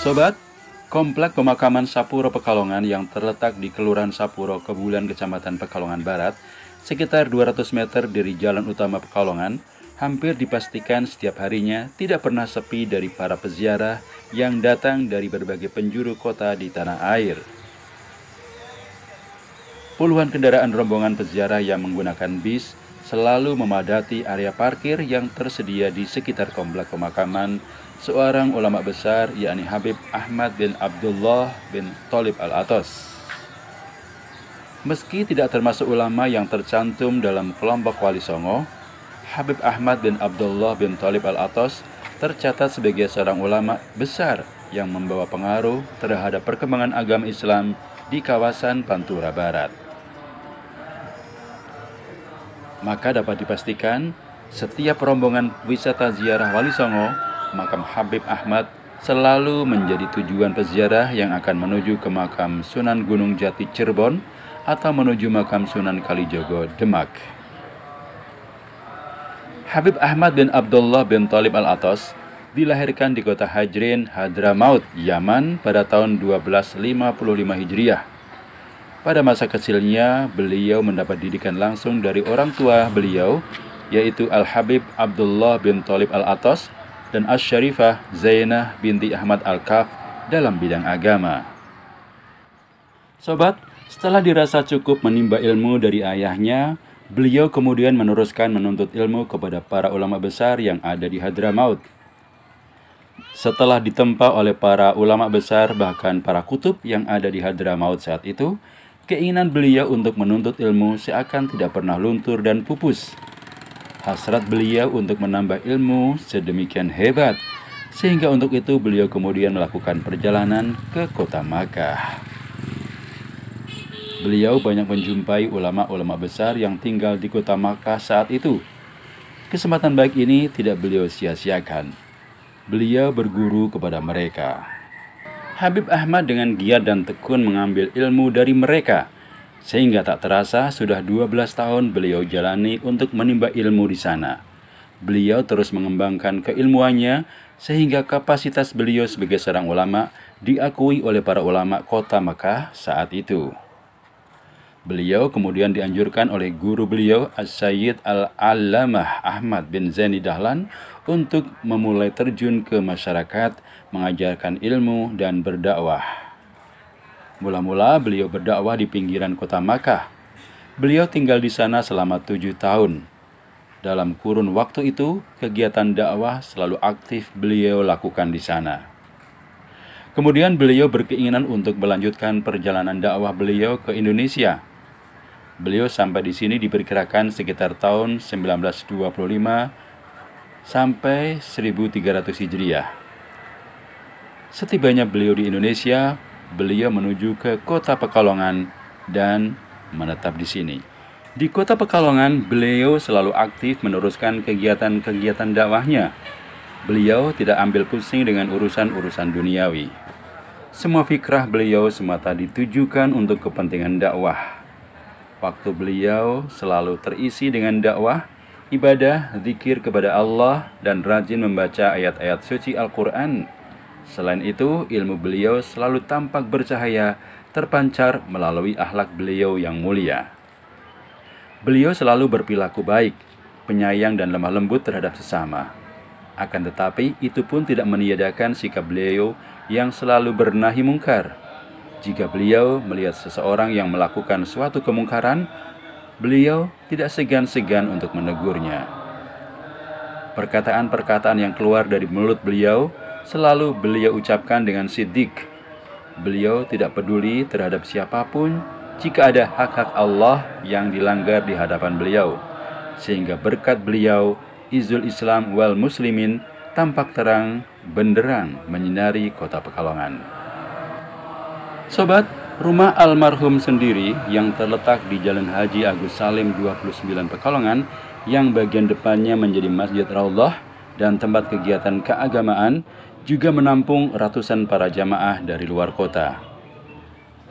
Sobat, Komplek Pemakaman Sapuro Pekalongan yang terletak di Kelurahan Sapuro, Kebulan, Kecamatan Pekalongan Barat, sekitar 200 meter dari jalan utama Pekalongan, hampir dipastikan setiap harinya tidak pernah sepi dari para peziarah yang datang dari berbagai penjuru kota di tanah air. Puluhan kendaraan rombongan peziarah yang menggunakan bis selalu memadati area parkir yang tersedia di sekitar Komplek Pemakaman seorang ulama besar, yakni Habib Ahmad bin Abdullah bin Thalib Al-Athas. Meski tidak termasuk ulama yang tercantum dalam kelompok Wali Songo, Habib Ahmad bin Abdullah bin Thalib Al-Athas tercatat sebagai seorang ulama besar yang membawa pengaruh terhadap perkembangan agama Islam di kawasan Pantura Barat. Maka dapat dipastikan, setiap rombongan wisata ziarah Wali Songo, makam Habib Ahmad selalu menjadi tujuan peziarah yang akan menuju ke makam Sunan Gunung Jati Cirebon atau menuju makam Sunan Kalijogo Demak. Habib Ahmad bin Abdullah bin Thalib Al-Athas dilahirkan di kota Hajrin, Hadramaut, Yaman pada tahun 1255 Hijriah. Pada masa kecilnya, beliau mendapat didikan langsung dari orang tua beliau, yaitu Al-Habib Abdullah bin Thalib Al-Athas dan Asy-Syarifah Zainah binti Ahmad Al-Kaf dalam bidang agama. Sobat, setelah dirasa cukup menimba ilmu dari ayahnya, beliau kemudian meneruskan menuntut ilmu kepada para ulama besar yang ada di Hadramaut. Setelah ditempa oleh para ulama besar, bahkan para kutub yang ada di Hadramaut saat itu, keinginan beliau untuk menuntut ilmu seakan tidak pernah luntur dan pupus. Hasrat beliau untuk menambah ilmu sedemikian hebat, sehingga untuk itu beliau kemudian melakukan perjalanan ke kota Makkah. Beliau banyak menjumpai ulama-ulama besar yang tinggal di kota Makkah saat itu. Kesempatan baik ini tidak beliau sia-siakan. Beliau berguru kepada mereka. Habib Ahmad dengan giat dan tekun mengambil ilmu dari mereka, sehingga tak terasa sudah 12 tahun beliau jalani untuk menimba ilmu di sana. Beliau terus mengembangkan keilmuannya sehingga kapasitas beliau sebagai seorang ulama diakui oleh para ulama kota Makkah saat itu. Beliau kemudian dianjurkan oleh guru beliau As-Sayyid Al-Allamah Ahmad bin Zaini Dahlan untuk memulai terjun ke masyarakat, mengajarkan ilmu dan berdakwah. Mula-mula beliau berdakwah di pinggiran kota Makkah. Beliau tinggal di sana selama 7 tahun. Dalam kurun waktu itu, kegiatan dakwah selalu aktif beliau lakukan di sana. Kemudian beliau berkeinginan untuk melanjutkan perjalanan dakwah beliau ke Indonesia. Beliau sampai di sini diperkirakan sekitar tahun 1925 sampai 1300 Hijriah. Setibanya beliau di Indonesia, beliau menuju ke kota Pekalongan dan menetap di sini. Di kota Pekalongan, beliau selalu aktif meneruskan kegiatan-kegiatan dakwahnya. Beliau tidak ambil pusing dengan urusan-urusan duniawi. Semua fikrah beliau semata ditujukan untuk kepentingan dakwah. Waktu beliau selalu terisi dengan dakwah, ibadah, zikir kepada Allah, dan rajin membaca ayat-ayat suci Al-Quran. Selain itu, ilmu beliau selalu tampak bercahaya, terpancar melalui akhlak beliau yang mulia. Beliau selalu berperilaku baik, penyayang dan lemah lembut terhadap sesama. Akan tetapi, itu pun tidak meniadakan sikap beliau yang selalu bernahi mungkar. Jika beliau melihat seseorang yang melakukan suatu kemungkaran, beliau tidak segan-segan untuk menegurnya. Perkataan-perkataan yang keluar dari mulut beliau selalu beliau ucapkan dengan siddiq. Beliau tidak peduli terhadap siapapun jika ada hak-hak Allah yang dilanggar di hadapan beliau. Sehingga berkat beliau, izul Islam wal muslimin tampak terang benderang menyinari kota Pekalongan. Sobat, rumah almarhum sendiri yang terletak di Jalan Haji Agus Salim 29 Pekalongan, yang bagian depannya menjadi Masjid Raudhah dan tempat kegiatan keagamaan, juga menampung ratusan para jamaah dari luar kota.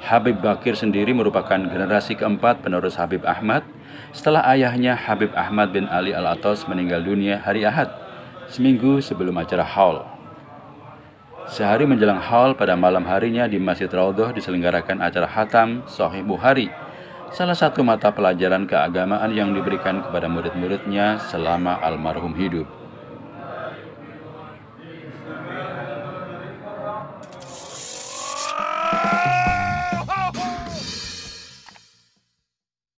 Habib Bakir sendiri merupakan generasi keempat penerus Habib Ahmad setelah ayahnya Habib Ahmad bin Ali Al-Athas meninggal dunia hari Ahad, seminggu sebelum acara haul. Sehari menjelang haul, pada malam harinya di Masjid Raudhah diselenggarakan acara Khatam Sahih Bukhari, salah satu mata pelajaran keagamaan yang diberikan kepada murid-muridnya selama almarhum hidup.